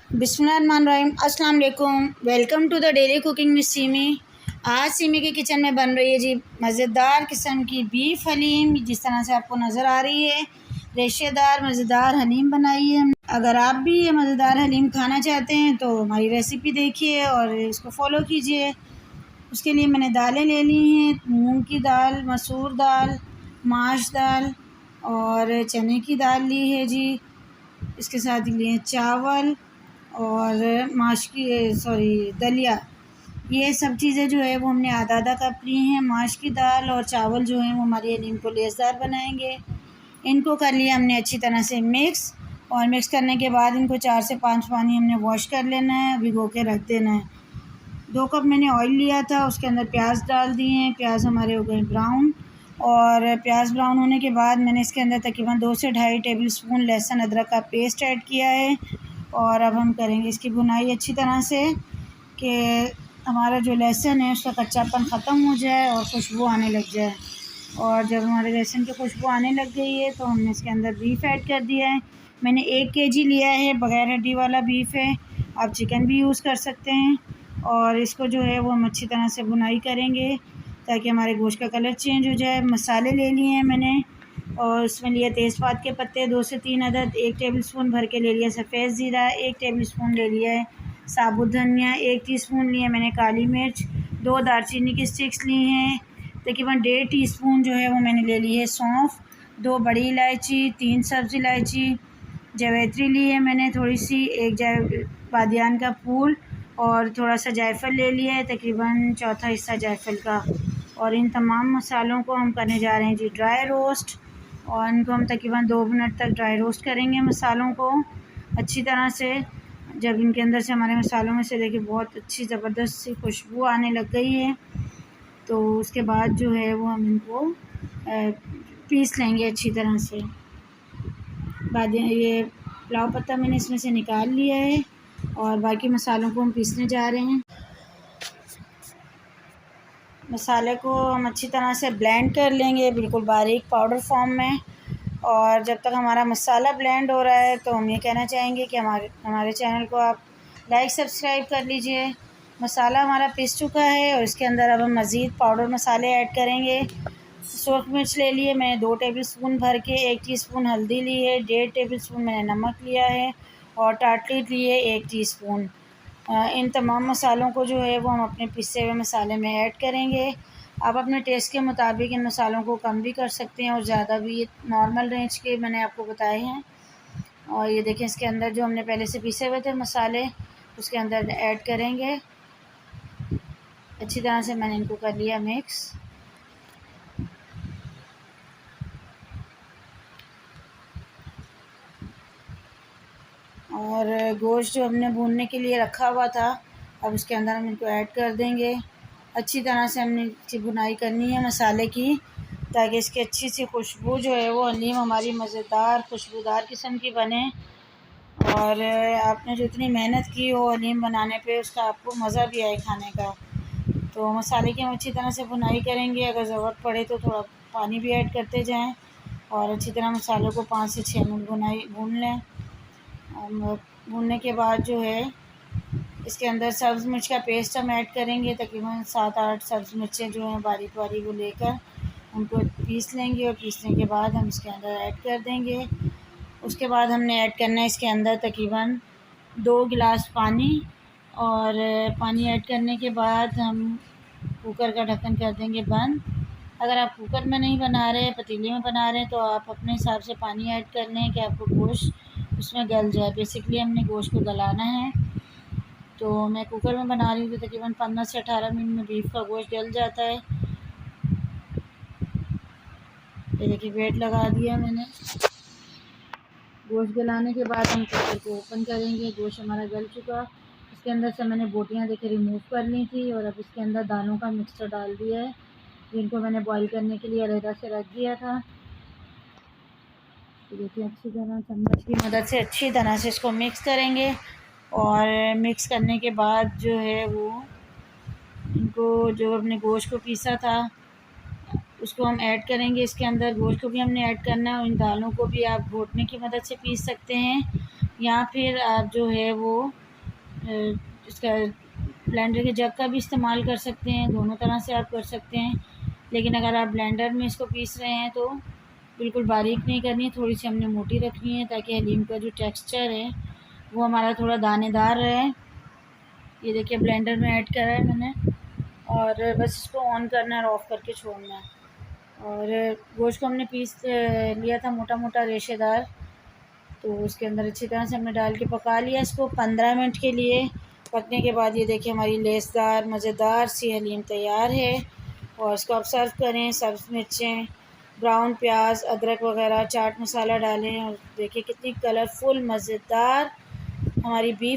बिस्मिल्लाहिर्रहमानिर्रहीम अस्सलाम वालेकुम। Welcome to the daily cooking with Seemi. आज सीमी के किचन में बन रही है जी मज़ेदार किस्म की बीफ हलीम, जिस तरह से आपको नज़र आ रही है। रेशेदार मज़ेदार हलीम बनाई है। अगर आप भी ये मज़ेदार हलीम खाना चाहते हैं तो हमारी रेसिपी देखिए और इसको फॉलो कीजिए। उसके लिए मैंने दालें ले ली हैं, मूंग की दाल, मसूर दाल, माश दाल और चने की दाल ली है जी। इसके साथ लिए चावल और माश की दलिया। ये सब चीज़ें जो है वो हमने आधा आधा कप ली हैं। माश की दाल और चावल जो हैं वो हमारे हलीम को लेसदार बनाएंगे। इनको कर लिया हमने अच्छी तरह से मिक्स, और मिक्स करने के बाद इनको 4 से 5 पानी हमने वॉश कर लेना है, भिगो के रख देना है। 2 कप मैंने ऑयल लिया था, उसके अंदर प्याज डाल दिए हैं। प्याज हमारे हो गए ब्राउन, और प्याज ब्राउन होने के बाद मैंने इसके अंदर तकरीबन 2 से ढाई टेबल स्पून लहसुन अदरक का पेस्ट ऐड किया है। और अब हम करेंगे इसकी भुनाई अच्छी तरह से कि हमारा जो लहसुन है उसका कच्चापन ख़त्म हो जाए और खुशबू आने लग जाए। और जब हमारे लहसुन की खुशबू आने लग गई है तो हमने इसके अंदर बीफ ऐड कर दिया है। मैंने 1 केजी लिया है, बग़ैर हड्डी वाला बीफ है। आप चिकन भी यूज़ कर सकते हैं। और इसको जो है वो हम अच्छी तरह से भुनाई करेंगे ताकि हमारे गोश्त का कलर चेंज हो जाए। मसाले ले लिए हैं मैंने, और उसमें लिए तेज़पात के पत्ते 2 से 3 अदद, 1 टेबलस्पून भर के ले लिया सफ़ेद ज़ीरा, 1 टेबलस्पून ले लिया है साबुत धनिया, 1 टीस्पून लिए मैंने काली मिर्च, 2 दालचीनी की स्टिक्स ली हैं, तकरीबन 1.5 टीस्पून जो है वो मैंने ले ली है सौंफ, 2 बड़ी इलायची, 3 सब्ज़ इलायची, जावित्री ली है मैंने थोड़ी सी, 1 बादियान का फूल और थोड़ा सा जायफल ले लिया है, तकरीबन चौथा हिस्सा जायफल का। और इन तमाम मसालों को हम करने जा रहे हैं जी ड्राई रोस्ट, और इनको हम तकरीबन 2 मिनट तक ड्राई रोस्ट करेंगे मसालों को अच्छी तरह से। जब इनके अंदर से हमारे मसालों में से देखिए बहुत अच्छी ज़बरदस्त सी खुशबू आने लग गई है, तो उसके बाद जो है वो हम इनको पीस लेंगे अच्छी तरह से। बाद ये पुलाव पत्ता मैंने इसमें से निकाल लिया है और बाकी मसालों को हम पीसने जा रहे हैं। मसाले को हम अच्छी तरह से ब्लेंड कर लेंगे बिल्कुल बारीक पाउडर फॉर्म में। और जब तक हमारा मसाला ब्लेंड हो रहा है तो हम ये कहना चाहेंगे कि हमारे चैनल को आप लाइक सब्सक्राइब कर लीजिए। मसाला हमारा पिस चुका है और इसके अंदर अब हम मज़ीद पाउडर मसाले ऐड करेंगे। सुरख मिर्च ले लिए मैंने 2 टेबलस्पून भर के, 1 टीस्पून हल्दी ली है, 1.5 टेबलस्पून मैंने नमक लिया है, और टाटली लिए 1 टीस्पून। इन तमाम मसालों को जो है वो हम अपने पिसे हुए मसाले में ऐड करेंगे। आप अपने टेस्ट के मुताबिक इन मसालों को कम भी कर सकते हैं और ज़्यादा भी। ये नॉर्मल रेंज के मैंने आपको बताए हैं। और ये देखें इसके अंदर जो हमने पहले से पीसे हुए थे मसाले उसके अंदर ऐड करेंगे। अच्छी तरह से मैंने इनको कर लिया मिक्स। और गोश्त जो हमने भूनने के लिए रखा हुआ था अब उसके अंदर हम इनको ऐड कर देंगे। अच्छी तरह से हमने इसकी भुनाई करनी है मसाले की, ताकि इसकी अच्छी सी खुशबू जो है वो हलीम हमारी मज़ेदार खुशबूदार किस्म की बने। और आपने जो इतनी मेहनत की हो हलीम बनाने पे उसका आपको मज़ा भी आए खाने का। तो मसाले की हम अच्छी तरह से भुनाई करेंगे। अगर ज़रूरत पड़े तो थोड़ा पानी भी ऐड करते जाएँ, और अच्छी तरह मसालों को 5 से 6 मिनट भून लें। भूनने के बाद जो है इसके अंदर सब्ज़ मिर्च का पेस्ट हम ऐड करेंगे। तकरीबन 7-8 सब्ज़ मिर्चें जो हैं बारीक बारीक वो लेकर उनको पीस लेंगे, और पीसने के बाद हम इसके अंदर ऐड कर देंगे। उसके बाद हमने ऐड करना है इसके अंदर तकरीबन 2 गिलास पानी, और पानी ऐड करने के बाद हम कुकर का ढक्कन कर देंगे बंद। अगर आप कुकर में नहीं बना रहे, पतीले में बना रहे हैं, तो आप अपने हिसाब से पानी ऐड कर लें कि आपको गोश्त उसमें गल जाए। बेसिकली हमने गोश्त को गलाना है, तो मैं कुकर में बना रही हूँ तो तकरीबन 15 से 18 मिनट में बीफ का गोश्त गल जाता है। ये देखिए वेट लगा दिया मैंने। गोश्त गलाने के बाद हम कुकर को ओपन करेंगे। गोश्त हमारा गल चुका, इसके अंदर से मैंने बोटियाँ देखिए रिमूव कर ली थी, और अब इसके अंदर दानों का मिक्सचर डाल दिया है जिनको मैंने बॉईल करने के लिए अलहदा से रख दिया था। तो देखिए अच्छी तरह चम्मच की मदद से अच्छी तरह से इसको मिक्स करेंगे, और मिक्स करने के बाद जो है वो इनको जो अपने गोश्त को पीसा था उसको हम ऐड करेंगे। इसके अंदर गोश्त को भी हमने ऐड करना है, और इन दालों को भी आप घोटने की मदद से पीस सकते हैं। या फिर आप जो है वो इसका ब्लेंडर के जग का भी इस्तेमाल कर सकते हैं। दोनों तरह से आप कर सकते हैं, लेकिन अगर आप ब्लेंडर में इसको पीस रहे हैं तो बिल्कुल बारीक नहीं करनी है, थोड़ी सी हमने मोटी रखनी है ताकि हलीम का जो टेक्सचर है वो हमारा थोड़ा दानेदार रहे। ये देखिए ब्लेंडर में ऐड करा है मैंने, और बस इसको ऑन करना है और ऑफ़ करके छोड़ना है। और गोश्त को हमने पीस लिया था मोटा मोटा रेशेदार, तो उसके अंदर अच्छी तरह से हमने डाल के पका लिया इसको 15 मिनट के लिए। पकने के बाद ये देखिए हमारी लेसदार मज़ेदार सी हलीम तैयार है। और इसको आप सर्व करें, सब्ज़ मिर्चें, ब्राउन प्याज, अदरक वगैरह, चाट मसाला डालें और देखिए कितनी कलरफुल मज़ेदार हमारी बीफ